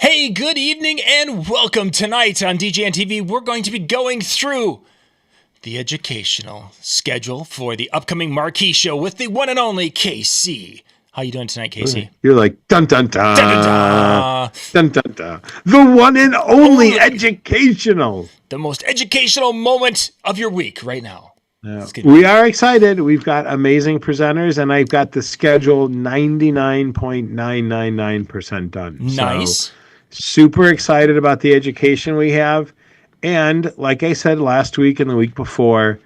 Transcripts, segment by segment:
Hey, good evening and welcome. Tonight on DJNTV, we're going to be going through the educational schedule for the upcoming Marquee show with the one and only KC. How you doing tonight, KC? You're like, dun, dun, dun, Dun, dun, dun, dun, dun. The one and only educational. The most educational moment of your week right now. We are excited. We've got amazing presenters, and I've got the schedule 99.999% done. Nice. So, super excited about the education we have. And like I said last week and the week before,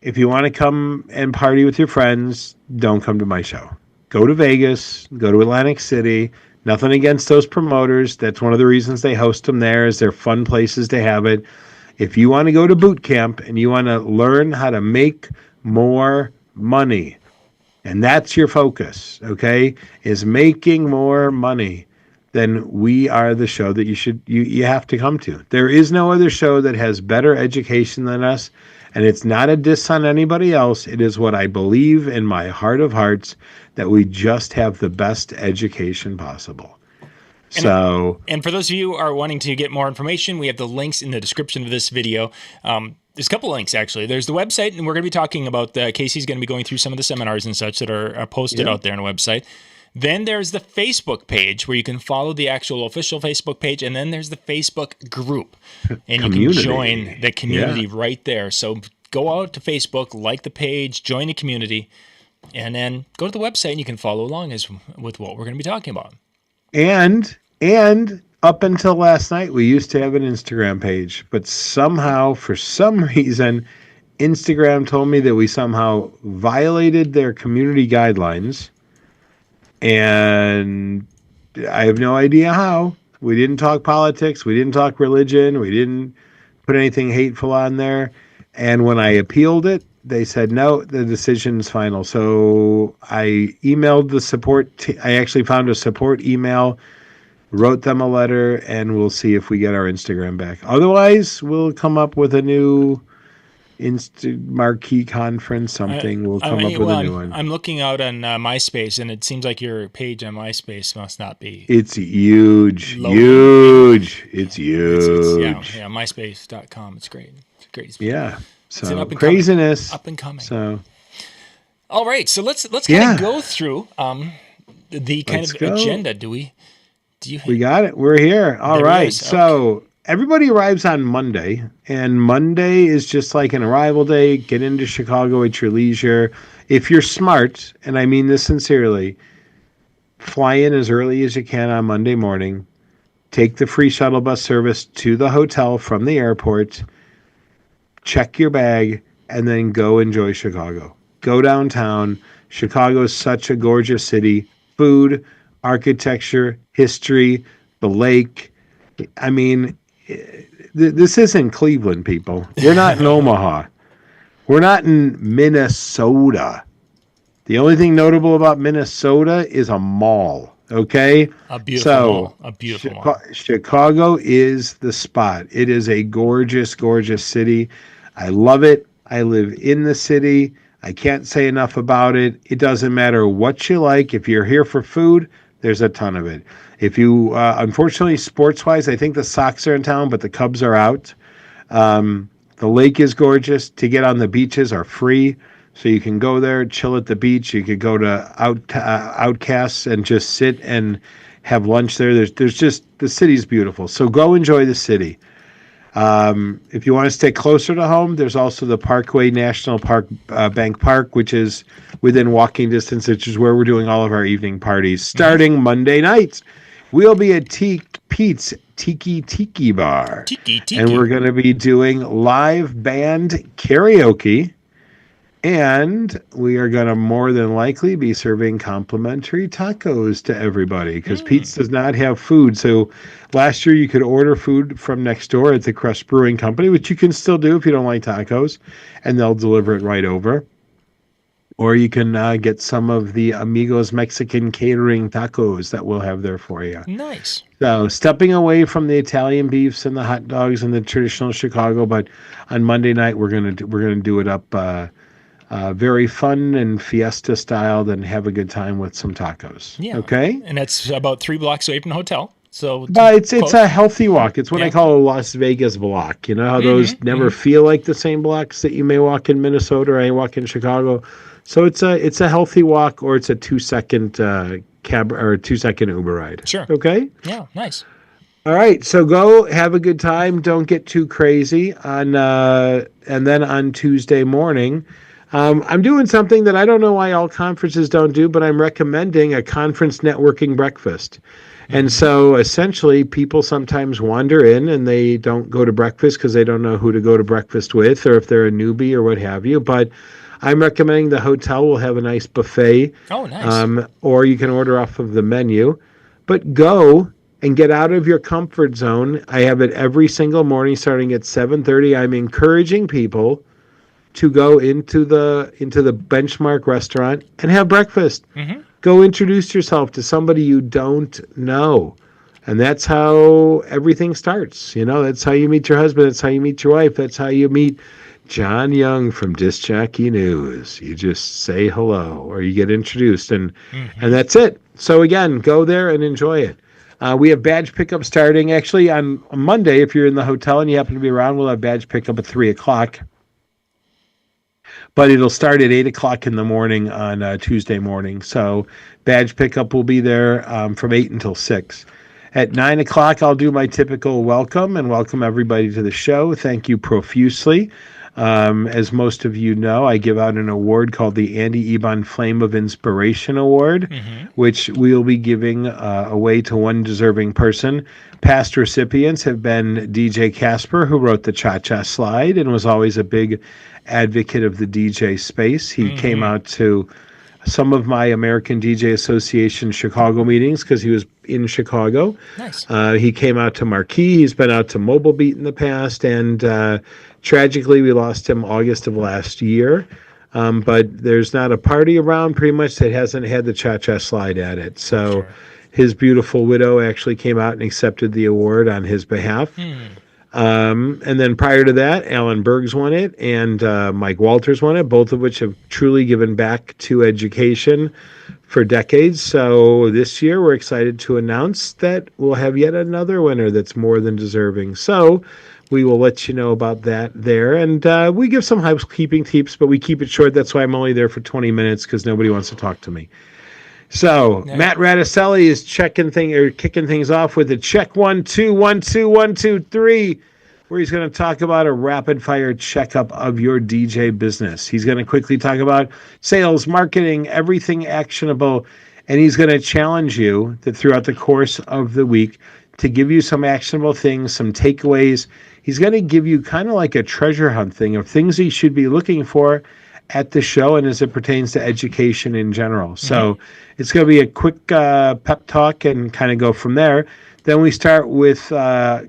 if you want to come and party with your friends, don't come to my show. Go to Vegas, go to Atlantic City. Nothing against those promoters. That's one of the reasons they host them there, is they're fun places to have it. If you want to go to boot camp and you want to learn how to make more money, and that's your focus, okay, is making more money, then we are the show that you have to come to. There is no other show that has better education than us, and it's not a diss on anybody else. It is what I believe in my heart of hearts, that we just have the best education possible. And for those of you who are wanting to get more information, we have the links in the description of this video. There's a couple links, actually. There's the website, and we're going to be talking about Casey's going to be going through some of the seminars and such that are posted out there on the website. Then there's the Facebook page where you can follow the actual official Facebook page, and then there's the Facebook group, and you can join the community right there. So go out to Facebook, like the page, join the community, and then go to the website, and you can follow along with what we're going to be talking about. And up until last night, we used to have an Instagram page, but somehow, for some reason, Instagram told me that we somehow violated their community guidelines, and I have no idea how. We didn't talk politics. We didn't talk religion. We didn't put anything hateful on there. And when I appealed it, they said, no, the decision's final. So I emailed the support. I actually found a support email, wrote them a letter, and we'll see if we get our Instagram back. Otherwise, we'll come up with a new Marquee conference, something. We'll come up with a new one. I'm looking out on MySpace, and it seems like your page on MySpace must not be. It's huge. Huge. It's huge. Yeah, MySpace.com. It's great. It's great. Yeah. So craziness. Up and coming. So. All right. So let's kind of go through the kind of agenda. We got it. We're here. All right. So everybody arrives on Monday, and Monday is just like an arrival day. Get into Chicago at your leisure. If you're smart, and I mean this sincerely, fly in as early as you can on Monday morning. Take the free shuttle bus service to the hotel from the airport. Check your bag, and then go enjoy Chicago. Go downtown. Chicago is such a gorgeous city. Food, architecture, history, the lake. I mean, this isn't Cleveland, people. We're not in Omaha. We're not in Minnesota. The only thing notable about Minnesota is a mall, okay? A beautiful mall. A beautiful mall. Chicago is the spot. It is a gorgeous, gorgeous city. I love it. I live in the city. I can't say enough about it. It doesn't matter what you like. If you're here for food, there's a ton of it. If you, unfortunately, sports-wise, I think the Sox are in town, but the Cubs are out. The lake is gorgeous. To get on the beaches are free, so you can go there, chill at the beach. You could go to Outcasts and just sit and have lunch there. There's just, the city's beautiful. So go enjoy the city. If you want to stay closer to home, there's also the Parkway National Park, Bank Park, which is within walking distance, which is where we're doing all of our evening parties. Starting Monday night, we'll be at Pete's Tiki Bar. And we're going to be doing live band karaoke. And we are going to more than likely be serving complimentary tacos to everybody, because Pete's does not have food. So last year you could order food from next door at the Crust Brewing Company, which you can still do if you don't like tacos, and they'll deliver it right over. Or you can get some of the Amigos Mexican catering tacos that we'll have there for you. Nice. So stepping away from the Italian beefs and the hot dogs and the traditional Chicago, but on Monday night we're gonna do it up very fun and fiesta styled, and have a good time with some tacos. Yeah. Okay. And that's about 3 blocks away from the hotel. So, But it's quote, a healthy walk. It's what I yeah. call a Las Vegas block. You know how those Mm-hmm, never mm-hmm. feel like the same blocks that you may walk in Minnesota or I walk in Chicago. So it's a healthy walk, or it's a 2 second cab or a 2 second Uber ride. Sure. Okay. Yeah, nice. All right. So go have a good time. Don't get too crazy on and then on Tuesday morning. I'm doing something that I don't know why all conferences don't do, but I'm recommending a conference networking breakfast. And Mm-hmm. so essentially, people sometimes wander in and they don't go to breakfast because they don't know who to go to breakfast with or if they're a newbie or what have you. But I'm recommending the hotel will have a nice buffet, Oh, nice. or you can order off of the menu. But go and get out of your comfort zone. I have it every single morning starting at 7:30. I'm encouraging people to go into the benchmark restaurant and have breakfast. Mm-hmm. Go introduce yourself to somebody you don't know. And that's how everything starts. You know, that's how you meet your husband. That's how you meet your wife. That's how you meet John Young from DiscJockeyNews. You just say hello or you get introduced Mm-hmm. and that's it. So again, go there and enjoy it. We have badge pickup starting actually on Monday. If you're in the hotel and you happen to be around, we'll have badge pickup at 3 o'clock. But it'll start at 8 o'clock in the morning on Tuesday morning. So badge pickup will be there from 8 until 6. At 9 o'clock, I'll do my typical welcome and welcome everybody to the show. Thank you profusely. As most of you know, I give out an award called the Andy Ebon Flame of Inspiration Award, Mm-hmm. which we'll be giving away to one deserving person. Past recipients have been DJ Casper, who wrote the Cha-Cha Slide and was always a big advocate of the DJ space. He came Mm-hmm. out to some of my American DJ Association Chicago meetings because he was in Chicago. Nice. He came out to Marquee. He's been out to Mobile Beat in the past, and tragically, we lost him August of last year. But there's not a party around pretty much that hasn't had the Cha-Cha Slide at it. So Sure. his beautiful widow actually came out and accepted the award on his behalf. Hmm. And then prior to that, Alan Bergs won it and Mike Walters won it, both of which have truly given back to education for decades. So this year, we're excited to announce that we'll have yet another winner that's more than deserving. So we will let you know about that there. And we give some housekeeping tips, but we keep it short. That's why I'm only there for 20 minutes because nobody wants to talk to me. So Yeah. Matt Radicelli is kicking things off with a check 1 2 1 2 1 2 3, where he's going to talk about a rapid fire checkup of your DJ business. He's going to quickly talk about sales, marketing, everything actionable, and he's going to challenge you that throughout the course of the week to give you some actionable things, some takeaways. He's going to give you kind of like a treasure hunt thing of things you should be looking for at the show and as it pertains to education in general. So it's going to be a quick pep talk and kind of go from there. Then we start with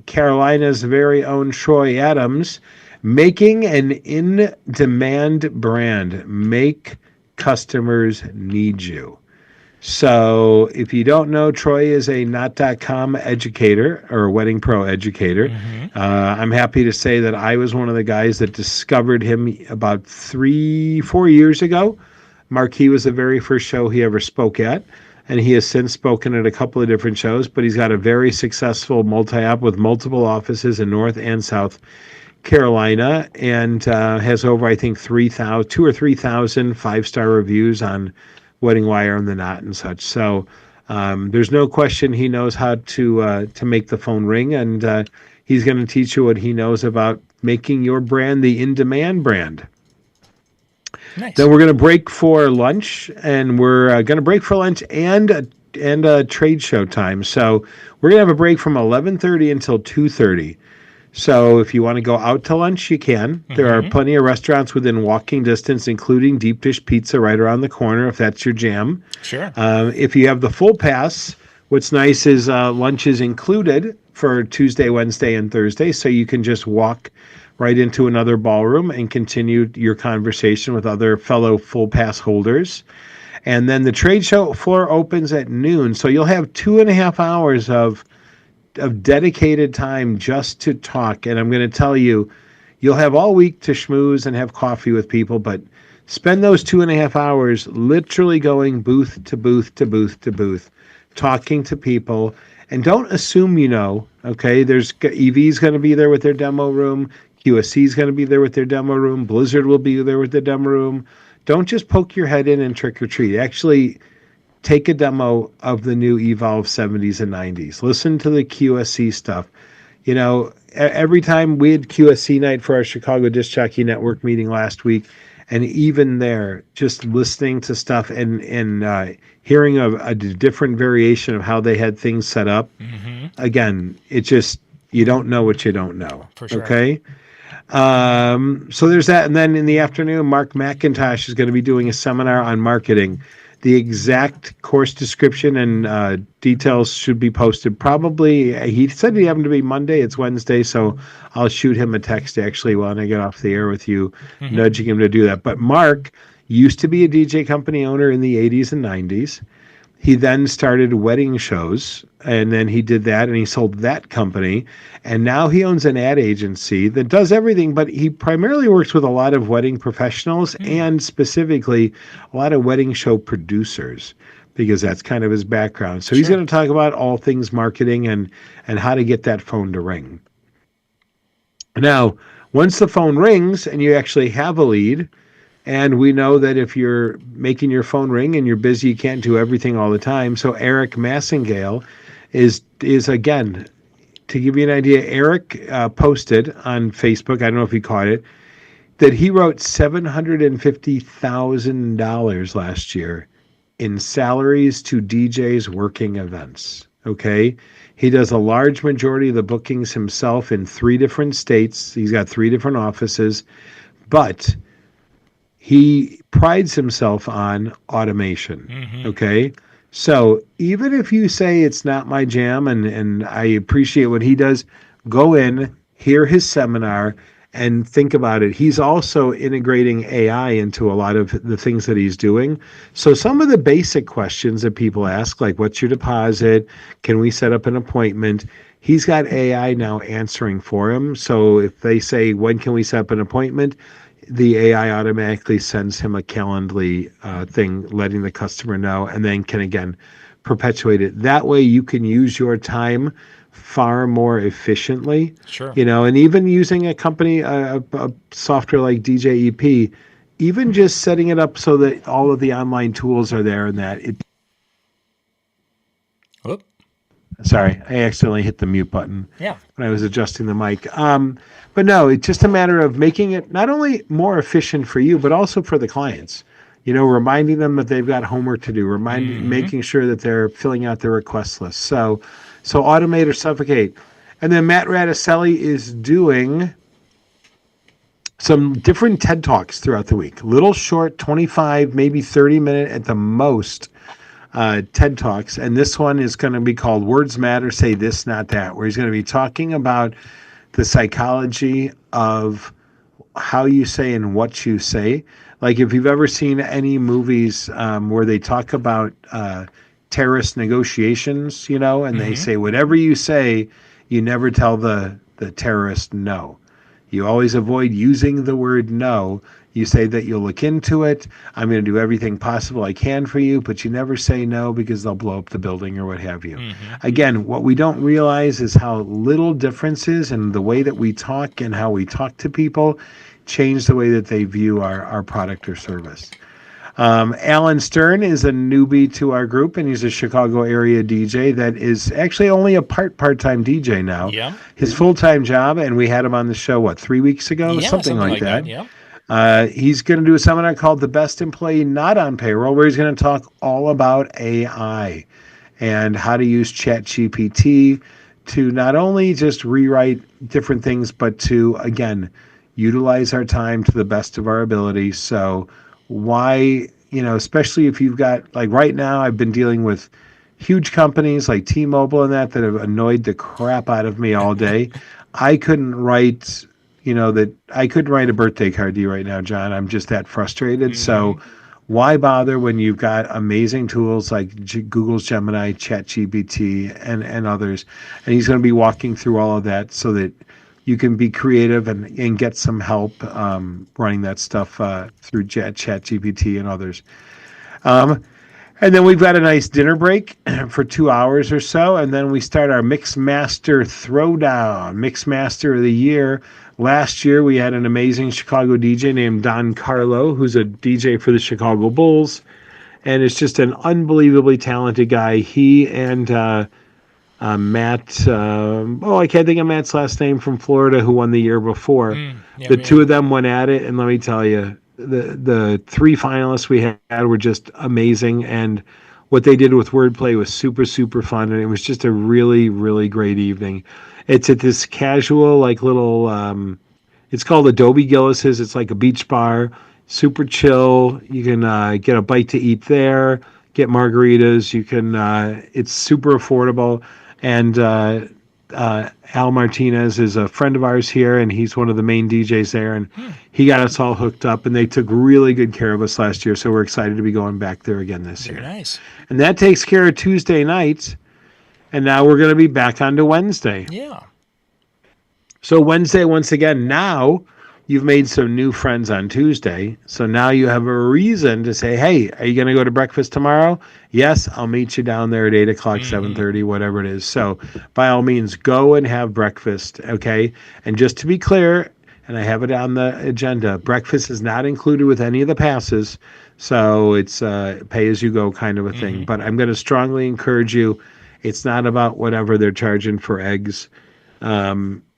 Carolina's very own Troy Adams, making an in-demand brand. Make customers need you. So if you don't know, Troy is a not.com educator or wedding pro educator. Mm-hmm. I'm happy to say that I was one of the guys that discovered him about 3-4 years ago. Marquee was the very first show he ever spoke at, and he has since spoken at a couple of different shows, but he's got a very successful multi-app with multiple offices in North and South Carolina, and has over, I think, 2,000 or 3,000 5-star reviews on Wedding Wire and The Knot and such. So there's no question he knows how to make the phone ring, and he's going to teach you what he knows about making your brand the in-demand brand. Nice. Then we're going to break for lunch, and we're going to break for lunch and trade show time. So we're going to have a break from 11:30 until 2:30. So if you want to go out to lunch, you can. There are plenty of restaurants within walking distance, including Deep Dish Pizza right around the corner, if that's your jam. Sure. If you have the full pass, what's nice is lunch is included for Tuesday, Wednesday, and Thursday. So you can just walk right into another ballroom and continue your conversation with other fellow full pass holders. And then the trade show floor opens at noon. So you'll have 2.5 hours of dedicated time just to talk. And I'm going to tell you, you'll have all week to schmooze and have coffee with people, but spend those 2.5 hours literally going booth to booth to booth to booth, talking to people And don't assume you know. Okay, there's EV's going to be there with their demo room. QSC's going to be there with their demo room. Blizzard will be there with the demo room. Don't just poke your head in and trick or treat. Actually, take a demo of the new Evolve 70s and 90s. Listen to the QSC stuff. You know, every time we had QSC night for our Chicago Disc Jockey Network meeting last week, and even there, just listening to stuff and hearing a different variation of how they had things set up. Again, it just, you don't know what you don't know. For sure. Okay. So there's that. And then in the afternoon, Mark McIntosh is going to be doing a seminar on marketing. The exact course description and details should be posted probably. He said it happened to be Monday. It's Wednesday, so I'll shoot him a text actually when I get off the air with you, nudging him to do that. But Mark used to be a DJ company owner in the 80s and 90s. He then started wedding shows, and then he did that, and he sold that company. And now he owns an ad agency that does everything, but he primarily works with a lot of wedding professionals and specifically a lot of wedding show producers, because that's kind of his background. So he's going to talk about all things marketing and how to get that phone to ring. Now, once the phone rings and you actually have a lead, and we know that if you're making your phone ring and you're busy, you can't do everything all the time. So Eric Massingale is again, to give you an idea, Eric posted on Facebook, I don't know if he caught it, that he wrote $750,000 last year in salaries to DJs working events. Okay. He does a large majority of the bookings himself in 3 different states. He's got 3 different offices, but he prides himself on automation. Okay. So even if you say it's not my jam, and I appreciate what he does, go in, hear his seminar, and think about it. He's also integrating AI into a lot of the things that he's doing. So some of the basic questions that people ask, like what's your deposit? Can we set up an appointment? He's got AI now answering for him. So if they say, when can we set up an appointment? The AI automatically sends him a Calendly thing letting the customer know, and then can again perpetuate it. That way you can use your time far more efficiently. Sure. You know, and even using a company, a software like DJEP, even just setting it up so that all of the online tools are there and that it. Whoop. Sorry, I accidentally hit the mute button when I was adjusting the mic. But no, it's just a matter of making it not only more efficient for you, but also for the clients. You know, reminding them that they've got homework to do, making sure that they're filling out their request list. So automate or suffocate. And then Matt Radicelli is doing some different TED Talks throughout the week. Little short, 25, maybe 30-minute at the most TED Talks. And this one is going to be called Words Matter, Say This, Not That, where he's going to be talking about the psychology of how you say and what you say. Like if you've ever seen any movies where they talk about terrorist negotiations, you know, and they say, whatever you say, you never tell the terrorist no. You always avoid using the word no. You say that you'll look into it. I'm going to do everything possible I can for you, but you never say no because they'll blow up the building or what have you. Again, what we don't realize is how little differences in the way that we talk and how we talk to people change the way that they view our product or service. Alan Stern is a newbie to our group, and he's a Chicago area DJ that is actually only a part-time DJ now. Yeah. His full-time job, and we had him on the show, 3 weeks ago? Yeah, something like that. Yeah. He's going to do a seminar called The Best Employee Not on Payroll, where he's going to talk all about AI and how to use ChatGPT to not only just rewrite different things, but to, again, utilize our time to the best of our ability. So why, you know, especially if you've got, like right now, I've been dealing with huge companies like T-Mobile and that have annoyed the crap out of me all day. I couldn't write a birthday card to you right now, John. I'm just that frustrated. So why bother when you've got amazing tools like Google's Gemini, ChatGPT, and others? And he's going to be walking through all of that so that you can be creative and get some help running that stuff through ChatGPT and others. And then we've got a nice dinner break for 2 hours or so. And then we start our Mix Master Throwdown, Mix Master of the Year. Last year, we had an amazing Chicago DJ named Don Carlo, who's a DJ for the Chicago Bulls. And it's just an unbelievably talented guy. He and Matt, I can't think of Matt's last name, from Florida, who won the year before. The two of them went at it. And let me tell you, the three finalists we had were just amazing, and what they did with wordplay was super, super fun, and it was just a really, really great evening. It's at this casual, like, little, it's called Adobe Gillis's. It's like a beach bar, super chill. You can get a bite to eat there, get margaritas. You can, it's super affordable, and Al Martinez is a friend of ours here, and he's one of the main DJs there, and he got us all hooked up, and they took really good care of us last year, so we're excited to be going back there again this year. Very nice. And that takes care of Tuesday nights, and now we're going to be back on to Wednesday. Yeah. So Wednesday, once again, now you've made some new friends on Tuesday, so now you have a reason to say, hey, are you going to go to breakfast tomorrow? Yes, I'll meet you down there at 8 o'clock, 7:30, whatever it is. So by all means, go and have breakfast, okay? And just to be clear, and I have it on the agenda, breakfast is not included with any of the passes, so it's pay-as-you-go kind of a thing. But I'm going to strongly encourage you, it's not about whatever they're charging for eggs.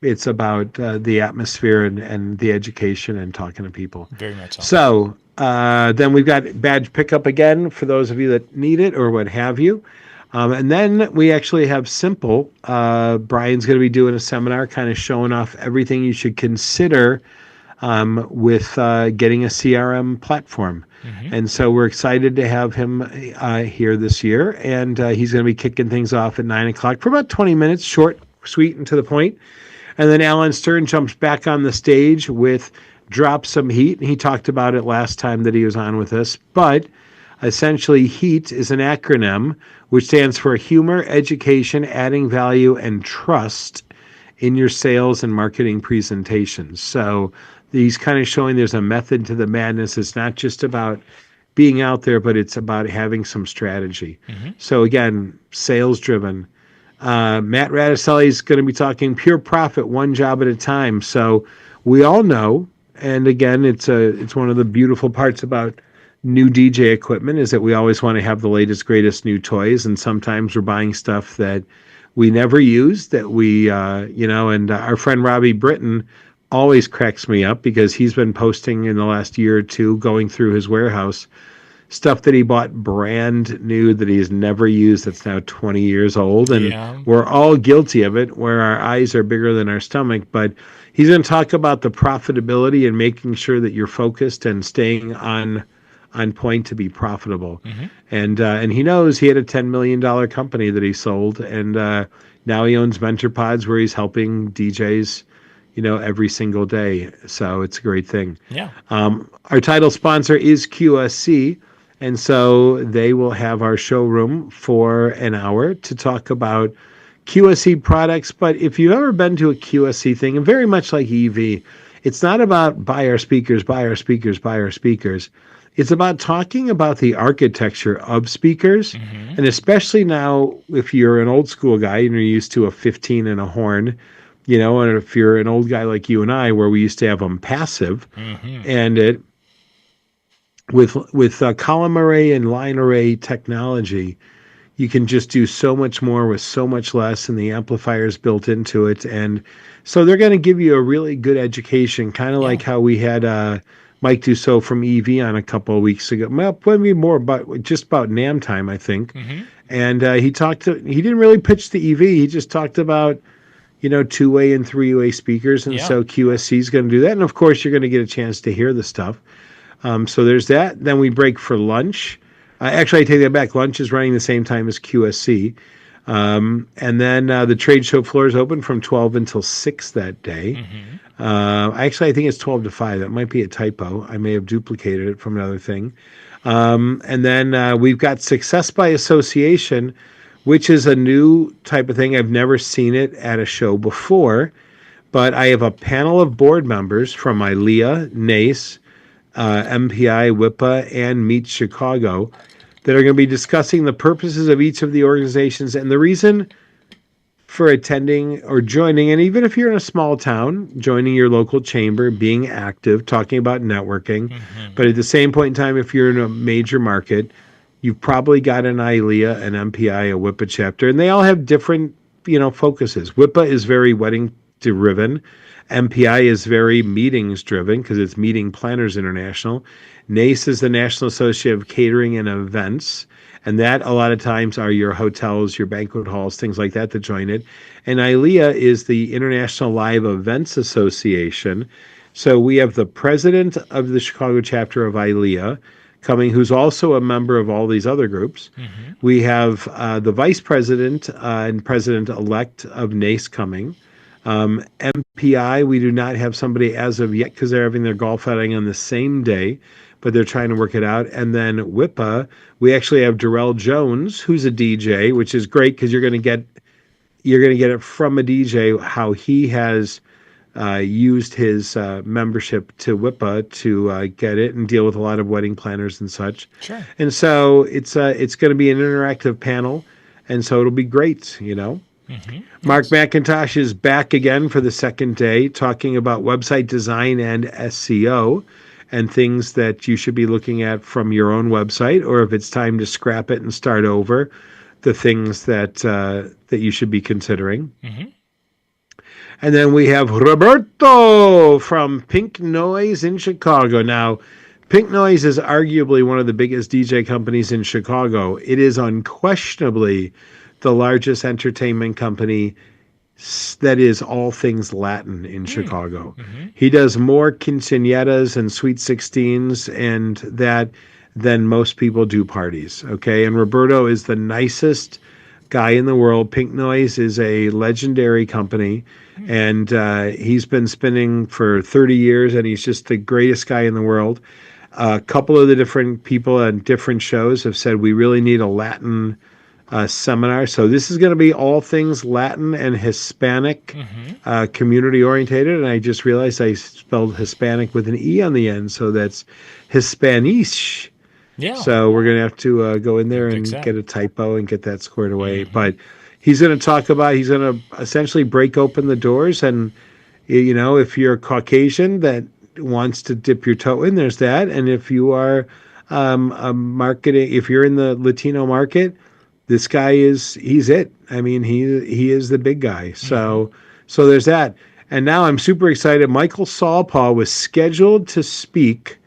It's about the atmosphere and the education and talking to people. Very much so. So then we've got badge pickup again for those of you that need it or what have you. And then we actually have Simple. Brian's going to be doing a seminar kind of showing off everything you should consider with getting a CRM platform. And so we're excited to have him here this year. And he's going to be kicking things off at 9 o'clock for about 20 minutes, short, sweet, and to the point. And then Alan Stern jumps back on the stage with Drop Some Heat. And he talked about it last time that he was on with us. But essentially, HEAT is an acronym which stands for Humor, Education, Adding Value, and Trust in your sales and marketing presentations. So he's kind of showing there's a method to the madness. It's not just about being out there, but it's about having some strategy. So again, sales driven. Matt Radicelli is going to be talking pure profit, one job at a time. So we all know, and again, it's one of the beautiful parts about new DJ equipment is that we always want to have the latest, greatest new toys, and sometimes we're buying stuff that we never use, that we, and our friend Robbie Britton always cracks me up because he's been posting in the last year or two, going through his warehouse, stuff that he bought brand new that he's never used that's now 20 years old. And we're all guilty of it, where our eyes are bigger than our stomach. But he's going to talk about the profitability and making sure that you're focused and staying on point to be profitable. And he knows he had a $10 million company that he sold. And now he owns MentorPods, where he's helping DJs, every single day. So it's a great thing. Yeah. Our title sponsor is QSC. And so they will have our showroom for an hour to talk about QSC products. But if you've ever been to a QSC thing, and very much like EV, it's not about buy our speakers, buy our speakers, buy our speakers. It's about talking about the architecture of speakers. And especially now, if you're an old school guy and you're used to a 15 and a horn, and if you're an old guy like you and I, where we used to have them passive, and it, with column array and line array technology, you can just do so much more with so much less, and the amplifiers built into it. And so they're going to give you a really good education, kind of like how we had Mike Dussault from EV on a couple of weeks ago. Well, maybe more about NAMM time, I think. And he didn't really pitch the EV. He just talked about, two-way and three-way speakers. And so QSC is going to do that. And of course, you're going to get a chance to hear the stuff. So there's that. Then we break for lunch. Actually, I take that back. Lunch is running the same time as QSC. And then the trade show floor is open from 12 until 6 that day. Actually, I think it's 12 to 5. That might be a typo. I may have duplicated it from another thing. And then we've got Success by Association, which is a new type of thing. I've never seen it at a show before. But I have a panel of board members from ILEA, NACE, MPI, WIPA, and Meet Chicago that are going to be discussing the purposes of each of the organizations and the reason for attending or joining. And even if you're in a small town, joining your local chamber, being active, talking about networking. But at the same point in time, if you're in a major market, you've probably got an ILEA, an MPI, a WIPA chapter, and they all have different, focuses. WIPA is very wedding driven. MPI is very meetings driven because it's Meeting Planners International. NACE is the National Association of Catering and Events. And that a lot of times are your hotels, your banquet halls, things like that join it. And ILEA is the International Live Events Association. So we have the president of the Chicago chapter of ILEA coming, who's also a member of all these other groups. We have the vice president and president-elect of NACE coming. MPI, we do not have somebody as of yet because they're having their golf outing on the same day, but they're trying to work it out. And then WIPA, we actually have Darrell Jones, who's a DJ, which is great because you're going to get it from a DJ how he has used his membership to WIPA to get it and deal with a lot of wedding planners and such. Sure. And so it's going to be an interactive panel, and so it'll be great, Mark McIntosh is back again for the second day talking about website design and SEO and things that you should be looking at from your own website, or if it's time to scrap it and start over, the things that that you should be considering. And then we have Roberto from Pink Noise in Chicago. Now, Pink Noise is arguably one of the biggest DJ companies in Chicago. It is unquestionably the largest entertainment company that is all things Latin in Chicago. He does more quinceañeras and sweet 16s and that than most people do parties. Okay. And Roberto is the nicest guy in the world. Pink Noise is a legendary company, and he's been spinning for 30 years, and he's just the greatest guy in the world. A couple of the different people on different shows have said we really need a Latin seminar. So this is going to be all things Latin and Hispanic community orientated. And I just realized I spelled Hispanic with an E on the end. So that's Hispanish. Yeah. So we're going to have to go in there and get a typo and get that squared away. But he's going to essentially break open the doors. And, if you're Caucasian that wants to dip your toe in, there's that. And if you are if you're in the Latino market, this guy he's it. I mean, he is the big guy. So there's that. And now I'm super excited. Michael Saulpaugh was scheduled to speak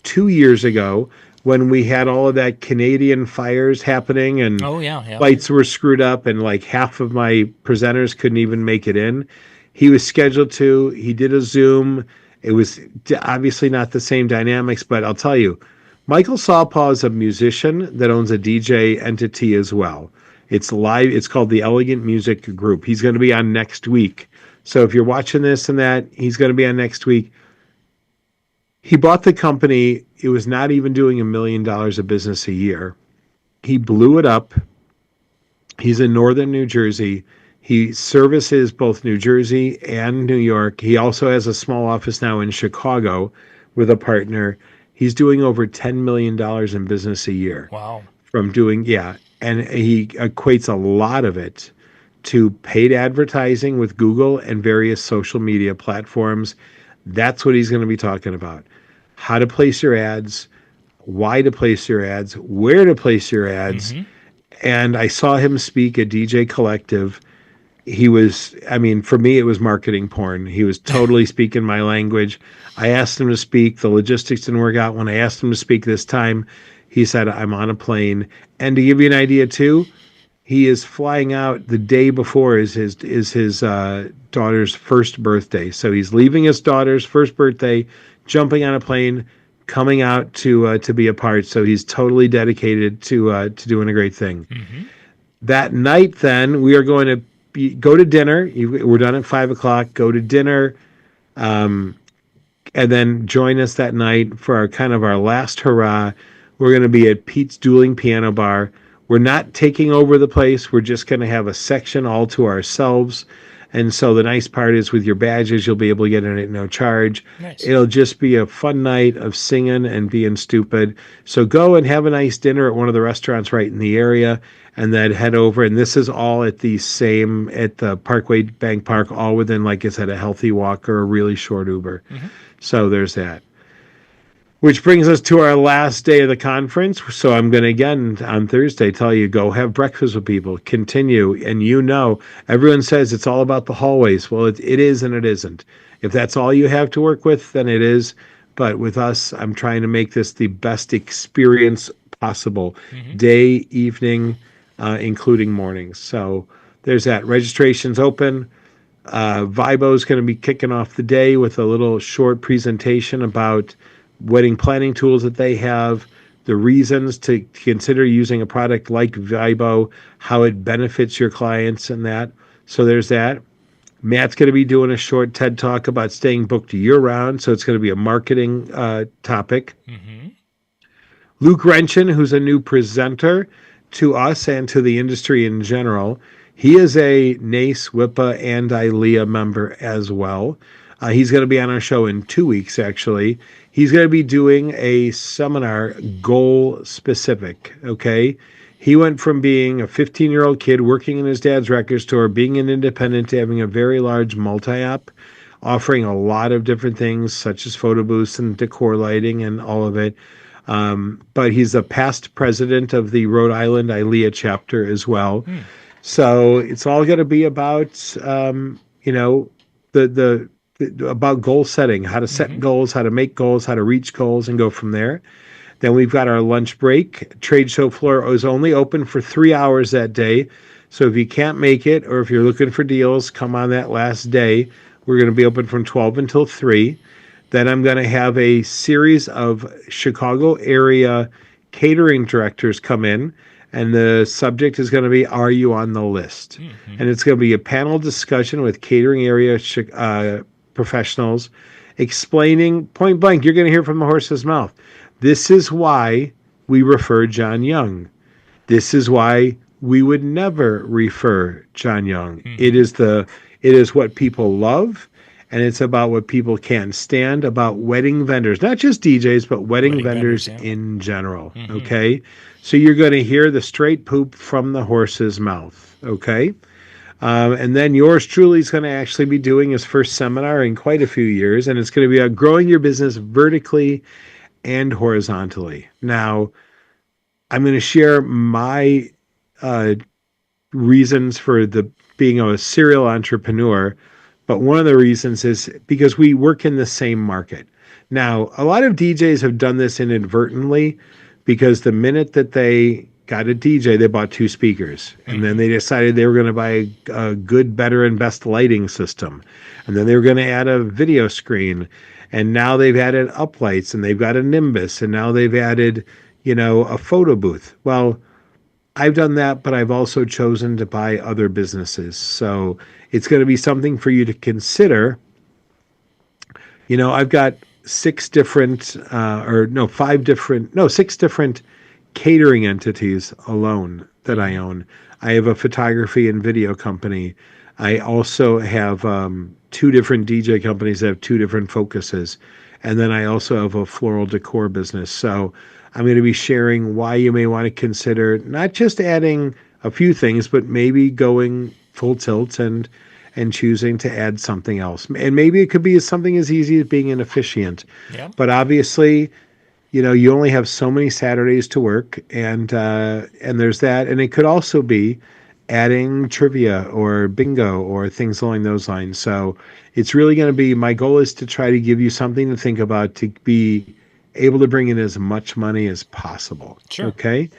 2 years ago when we had all of that Canadian fires happening and flights were screwed up and like half of my presenters couldn't even make it in. He was scheduled to. He did a Zoom. It was obviously not the same dynamics, but I'll tell you, Michael Saulpaugh is a musician that owns a DJ entity as well. It's live. It's called the Elegant Music Group. He's going to be on next week. So if you're watching this and that, he's going to be on next week. He bought the company. It was not even doing $1 million of business a year. He blew it up. He's in northern New Jersey. He services both New Jersey and New York. He also has a small office now in Chicago with a partner. He's doing over $10 million in business a year. Wow. And he equates a lot of it to paid advertising with Google and various social media platforms. That's what he's going to be talking about. How to place your ads, why to place your ads, where to place your ads. And I saw him speak at DJ Collective. For me, it was marketing porn. He was totally speaking my language. I asked him to speak. The logistics didn't work out. When I asked him to speak this time, he said, I'm on a plane. And to give you an idea, too, he is flying out the day before is his daughter's first birthday. So he's leaving his daughter's first birthday, jumping on a plane, coming out to be a part. So he's totally dedicated to doing a great thing. That night, then, we are going to go to dinner. We're done at 5:00. Go to dinner, and then join us that night for our last hurrah. We're going to be at Pete's Dueling Piano Bar. We're not taking over the place. We're just going to have a section all to ourselves. And so the nice part is with your badges, you'll be able to get in at no charge. Nice. It'll just be a fun night of singing and being stupid. So go and have a nice dinner at one of the restaurants right in the area, and then head over. And this is all at the Parkway Bank Park, all within, like I said, a healthy walk or a really short Uber. So there's that. Which brings us to our last day of the conference. So I'm going to, again, on Thursday, tell you, go have breakfast with people, continue. And everyone says it's all about the hallways. Well, it is and it isn't. If that's all you have to work with, then it is. But with us, I'm trying to make this the best experience possible, day, evening, including mornings. So there's that. Registration's open. Vibo is going to be kicking off the day with a little short presentation about wedding planning tools that they have, the reasons to consider using a product like Vibo, how it benefits your clients and that. So there's that. Matt's going to be doing a short TED Talk about staying booked year-round, so it's going to be a marketing topic. Luke Renshin, who's a new presenter to us and to the industry in general, he is a NACE, WIPA, and ILEA member as well. He's going to be on our show in 2 weeks, actually. He's going to be doing a seminar goal specific, okay? He went from being a 15-year-old kid working in his dad's record store, being an independent, to having a very large multi-app, offering a lot of different things, such as photo booths and decor lighting and all of it. But he's a past president of the Rhode Island ILEA chapter as well. So it's all going to be about, about goal setting, how to set goals, how to make goals, how to reach goals, and go from there. Then we've got our lunch break. Trade show floor is only open for 3 hours that day. So if you can't make it, or if you're looking for deals, come on that last day. We're going to be open from 12 until 3. Then I'm going to have a series of Chicago area catering directors come in, and the subject is going to be, are you on the list? And it's going to be a panel discussion with catering area professionals explaining point blank, you're going to hear from the horse's mouth. This is why we refer John Young. This is why we would never refer John Young. It is what people love, and it's about what people can't stand about wedding vendors, not just DJs, but wedding vendors in general. Okay. So you're going to hear the straight poop from the horse's mouth. Okay. And then yours truly is going to actually be doing his first seminar in quite a few years, and it's going to be about growing your business vertically and horizontally. Now, I'm going to share my reasons for being a serial entrepreneur, but one of the reasons is because we work in the same market. Now, a lot of DJs have done this inadvertently, because the minute that they got a DJ, they bought 2 speakers. And then they decided they were going to buy a good, better, and best lighting system. And then they were going to add a video screen. And now they've added uplights, and they've got a Nimbus. And now they've added, a photo booth. Well, I've done that, but I've also chosen to buy other businesses. So it's going to be something for you to consider. I've got 6 different catering entities alone that I own. I have a photography and video company. I also have 2 different DJ companies that have 2 different focuses. And then I also have a floral decor business. So I'm going to be sharing why you may want to consider not just adding a few things, but maybe going full tilt and choosing to add something else. And maybe it could be something as easy as being an officiant. Yeah. But obviously, you only have so many Saturdays to work, and there's that. And it could also be adding trivia or bingo or things along those lines. So it's really going to be, my goal is to try to give you something to think about, to be able to bring in as much money as possible. Sure. Okay.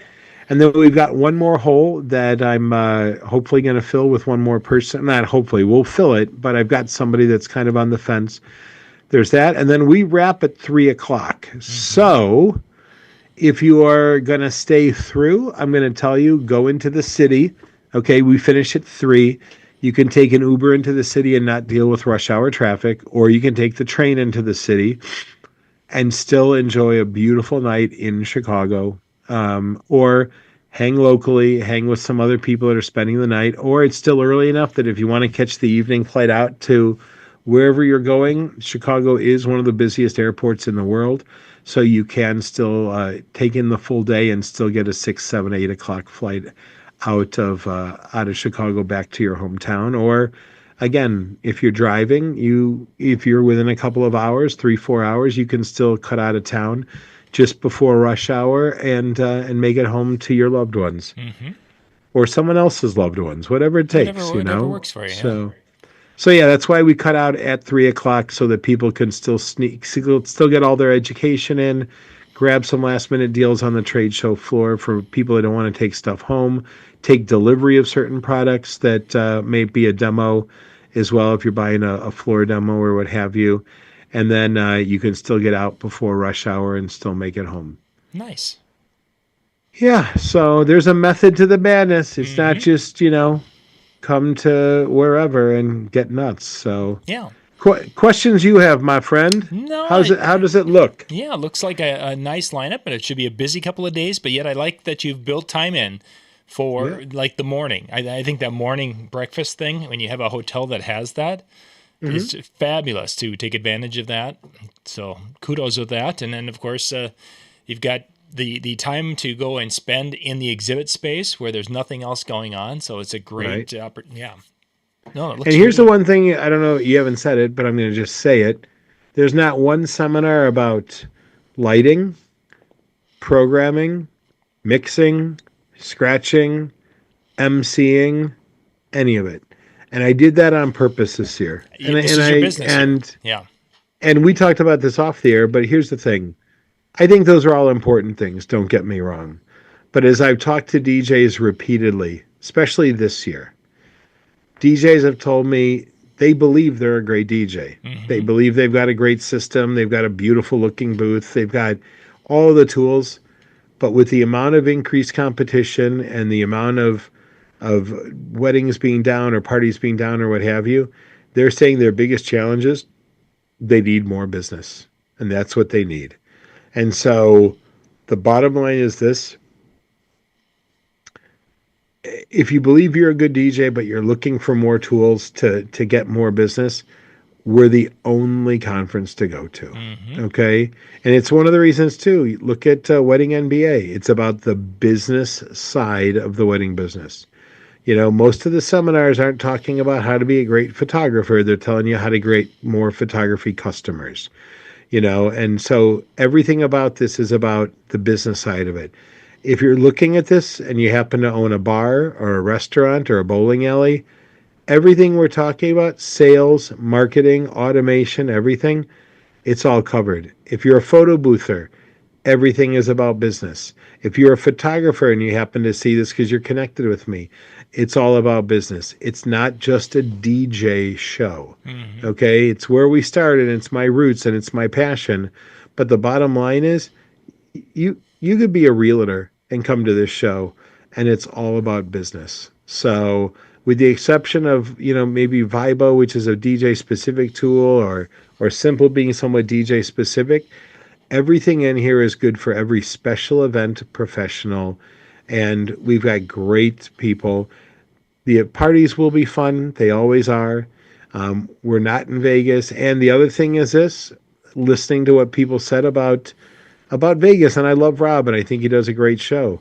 And then we've got one more hole that I'm hopefully going to fill with one more person. Not hopefully, we'll fill it, but I've got somebody that's kind of on the fence. There's that. And then we wrap at 3:00. So if you are going to stay through, I'm going to tell you, go into the city. Okay, we finish at 3. You can take an Uber into the city and not deal with rush hour traffic, or you can take the train into the city and still enjoy a beautiful night in Chicago. Or hang locally, hang with some other people that are spending the night, or it's still early enough that if you want to catch the evening flight out to wherever you're going, Chicago is one of the busiest airports in the world. So you can still take in the full day and still get a 6, 7, 8 o'clock flight out of Chicago back to your hometown. Or again, if you're driving, if you're within a couple of hours, 3, 4 hours, you can still cut out of town just before rush hour and make it home to your loved ones or someone else's loved ones, whatever it takes, whatever works for you. So yeah, that's why we cut out at 3 o'clock so that people can still still get all their education in, grab some last minute deals on the trade show floor for people that don't want to take stuff home, take delivery of certain products that may be a demo as well if you're buying a floor demo or what have you. And then you can still get out before rush hour and still make it home. Nice. Yeah, so there's a method to the madness. It's not just, come to wherever and get nuts. So yeah. Questions you have, my friend? No. How does it look? Yeah, it looks like a nice lineup, but it should be a busy couple of days. But yet I like that you've built time in for like the morning. I think that morning breakfast thing, when you have a hotel that has that, is fabulous to take advantage of that. So kudos with that. And then, of course, you've got the time to go and spend in the exhibit space where there's nothing else going on. So it's a great opportunity. Yeah. No, it looks and here's the one thing, I don't know, you haven't said it, but I'm going to just say it. There's not one seminar about lighting, programming, mixing, scratching, emceeing, any of it. And I did that on purpose this year. This is your business. And we talked about this off the air, but here's the thing. I think those are all important things, don't get me wrong. But as I've talked to DJs repeatedly, especially this year, DJs have told me they believe they're a great DJ. They believe they've got a great system. They've got a beautiful looking booth. They've got all the tools. But with the amount of increased competition and the amount of weddings being down or parties being down or what have you, they're saying their biggest challenge is they need more business. And that's what they need. And so the bottom line is this. If you believe you're a good DJ, but you're looking for more tools to get more business, we're the only conference to go to. Okay. And it's one of the reasons too. Look at Wedding NBA. It's about the business side of the wedding business. Most of the seminars aren't talking about how to be a great photographer. They're telling you how to create more photography customers, and so everything about this is about the business side of it. If you're looking at this and you happen to own a bar or a restaurant or a bowling alley, everything we're talking about, sales, marketing, automation, everything, it's all covered. If you're a photo boother, everything is about business. If you're a photographer and you happen to see this because you're connected with me, it's all about business. It's not just a DJ show. Okay? It's where we started, and it's my roots and it's my passion. But the bottom line is you could be a realtor and come to this show, and it's all about business. So with the exception of, maybe Vibo, which is a DJ specific tool, or Simple being somewhat DJ specific, everything in here is good for every special event professional. And we've got great people. The parties will be fun. They always are. We're not in Vegas. And the other thing is this, listening to what people said about Vegas, and I love Rob, and I think he does a great show.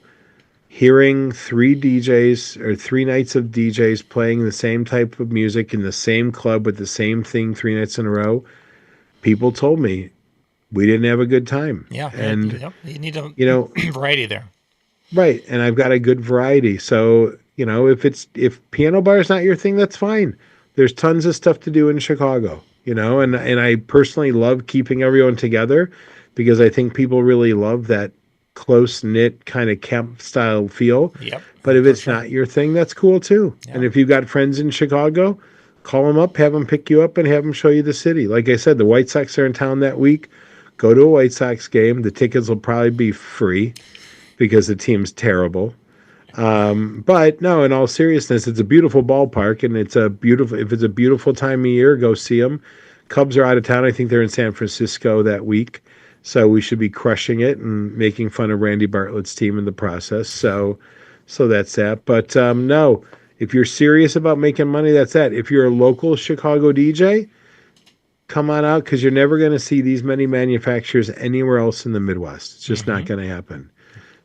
Hearing 3 DJs or 3 nights of DJs playing the same type of music in the same club with the same thing 3 nights in a row, people told me we didn't have a good time. Yeah, and you need a variety there. Right, and I've got a good variety. So if piano bar is not your thing, that's fine. There's tons of stuff to do in Chicago. And I personally love keeping everyone together, because I think people really love that close-knit kind of camp style feel. Yep. But if it's not your thing, that's cool too. Yeah. And if you've got friends in Chicago, call them up, have them pick you up, and have them show you the city. Like I said, the White Sox are in town that week. Go to a White Sox game. The tickets will probably be free because the team's terrible. But no, in all seriousness, it's a beautiful ballpark, and if it's a beautiful time of year, go see them. Cubs are out of town. I think they're in San Francisco that week. So we should be crushing it and making fun of Randy Bartlett's team in the process. So So that's that. But no, if you're serious about making money, that's that. If you're a local Chicago DJ, come on out, because you're never going to see these many manufacturers anywhere else in the Midwest. It's just not going to happen.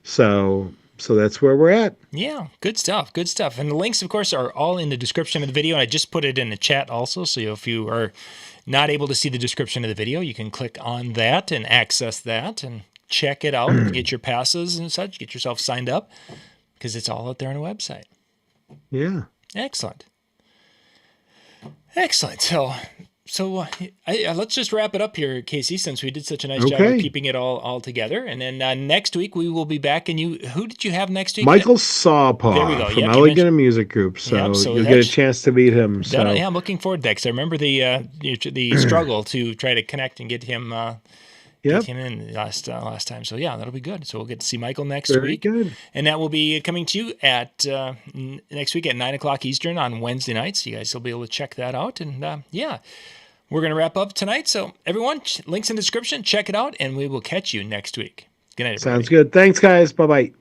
So that's where we're at. Yeah, good stuff. Good stuff. And the links, of course, are all in the description of the video. And I just put it in the chat also. So if you are not able to see the description of the video, you can click on that and access that and check it out, get your passes and such, get yourself signed up, because it's all out there on the website. Yeah. Excellent. Excellent. So let's just wrap it up here, Casey, since we did such a nice job of keeping it all together. And then next week we will be back. And who did you have next week? Michael Sawpaw there we go. from Elegant Music Group. So you'll get a chance to meet him. So yeah, I'm looking forward to that, because I remember the struggle to try to connect and get him in last time. So yeah, that'll be good. So we'll get to see Michael next week. Very good. And that will be coming to you at next week at 9 o'clock Eastern on Wednesday nights. You guys will be able to check that out. And yeah, we're going to wrap up tonight. So everyone, links in the description. Check it out, and we will catch you next week. Good night, everybody. Sounds good. Thanks, guys. Bye-bye.